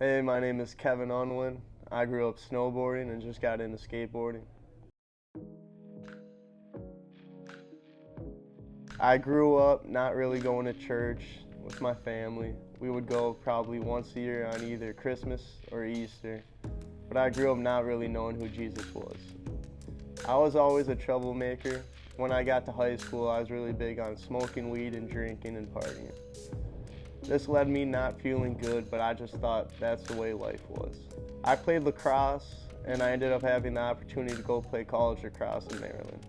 Hey, my name is Kevin Unwin. I grew up snowboarding and just got into skateboarding. I grew up not really going to church with my family. We would go probably once a year on either Christmas or Easter, but I grew up not really knowing who Jesus was. I was always a troublemaker. When I got to high school, I was really big on smoking weed and drinking and partying. This led me not feeling good, but I just thought that's the way life was. I played lacrosse, and I ended up having the opportunity to go play college lacrosse in Maryland.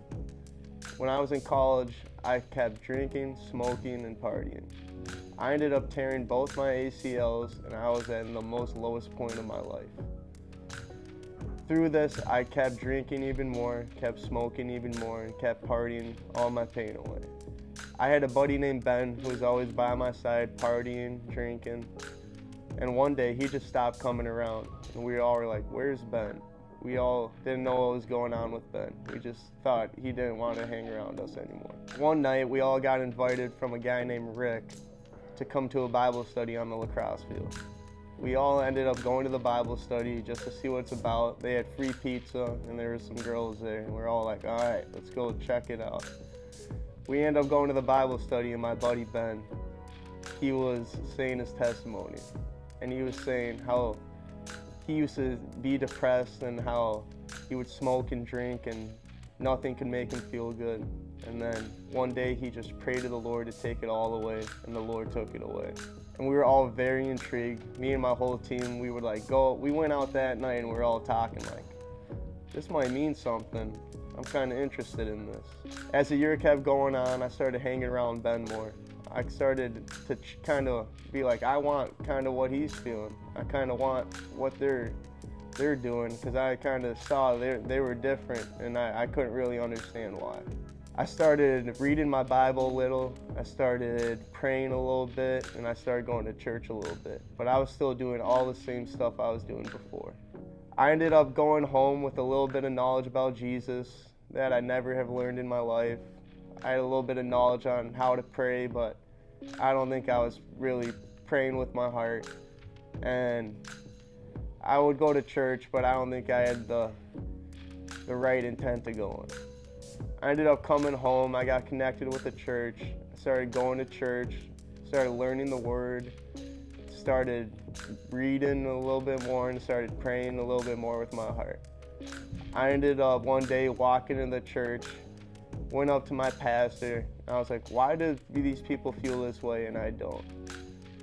When I was in college, I kept drinking, smoking, and partying. I ended up tearing both my ACLs, and I was at the most lowest point of my life. Through this, I kept drinking even more, kept smoking even more, and kept partying all my pain away. I had a buddy named Ben who was always by my side, partying, drinking, and one day he just stopped coming around, and we all were like, "Where's Ben?" We all didn't know what was going on with Ben. We just thought he didn't want to hang around us anymore. One night, we all got invited from a guy named Rick to come to a Bible study on the lacrosse field. We all ended up going to the Bible study just to see what it's about. They had free pizza, and there were some girls there, and we're all like, "All right, let's go check it out." We ended up going to the Bible study, and my buddy Ben, he was saying his testimony, and he was saying how he used to be depressed and how he would smoke and drink and nothing could make him feel good. And then one day he just prayed to the Lord to take it all away, and the Lord took it away. And we were all very intrigued. Me and my whole team, we would we went out that night and we were all talking like, this might mean something. I'm kind of interested in this. As the year kept going on, I started hanging around Ben more. I started to kind of be like, I want kind of what he's feeling. I kind of want what they're doing, because I kind of saw they were different, and I couldn't really understand why. I started reading my Bible a little, I started praying a little bit, and I started going to church a little bit. But I was still doing all the same stuff I was doing before. I ended up going home with a little bit of knowledge about Jesus that I never have learned in my life. I had a little bit of knowledge on how to pray, but I don't think I was really praying with my heart. And I would go to church, but I don't think I had the right intent to go in. I ended up coming home. I got connected with the church. I started going to church, started learning the Word, started reading a little bit more, and started praying a little bit more with my heart. I ended up one day walking in the church, went up to my pastor, and I was like, why do these people feel this way and I don't?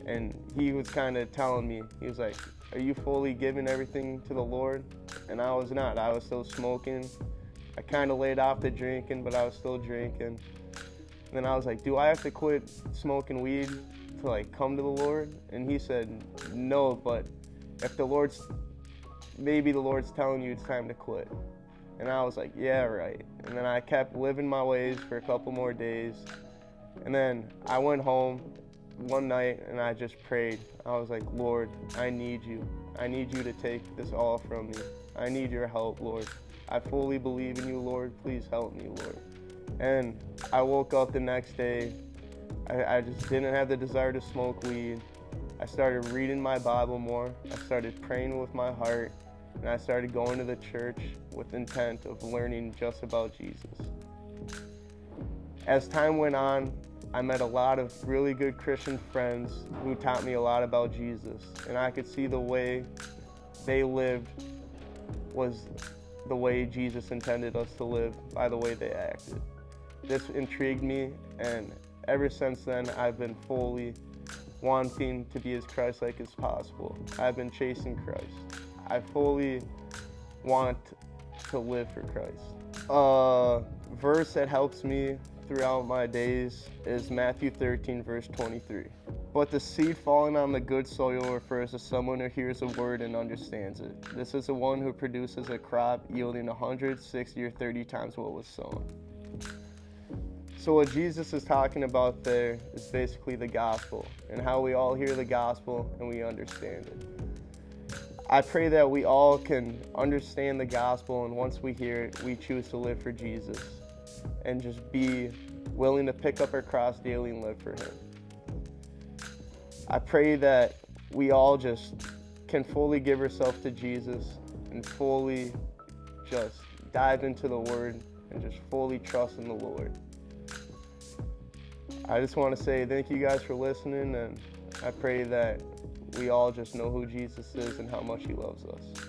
And he was kind of telling me, he was like, are you fully giving everything to the Lord? And I was not. I was still smoking. I kind of laid off the drinking, but I was still drinking. And then I was like, do I have to quit smoking weed to come to the Lord? And he said, no, but if maybe the Lord's telling you it's time to quit. And I was like, yeah, right. And then I kept living my ways for a couple more days. And then I went home one night and I just prayed. I was like, Lord, I need you. I need you to take this all from me. I need your help, Lord. I fully believe in you, Lord. Please help me, Lord. And I woke up the next day. I just didn't have the desire to smoke weed. I started reading my Bible more. I started praying with my heart. And I started going to the church with intent of learning just about Jesus. As time went on, I met a lot of really good Christian friends who taught me a lot about Jesus. And I could see the way they lived was the way Jesus intended us to live by the way they acted. This intrigued me, and ever since then, I've been fully wanting to be as Christ-like as possible. I've been chasing Christ. I fully want to live for Christ. A verse that helps me throughout my days is Matthew 13, verse 23. But the seed falling on the good soil refers to someone who hears a word and understands it. This is the one who produces a crop yielding 100, 60, or 30 times what was sown. So what Jesus is talking about there is basically the gospel and how we all hear the gospel and we understand it. I pray that we all can understand the gospel, and once we hear it, we choose to live for Jesus and just be willing to pick up our cross daily and live for Him. I pray that we all just can fully give herself to Jesus and fully just dive into the Word and just fully trust in the Lord. I just want to say thank you guys for listening, and I pray that we all just know who Jesus is and how much he loves us.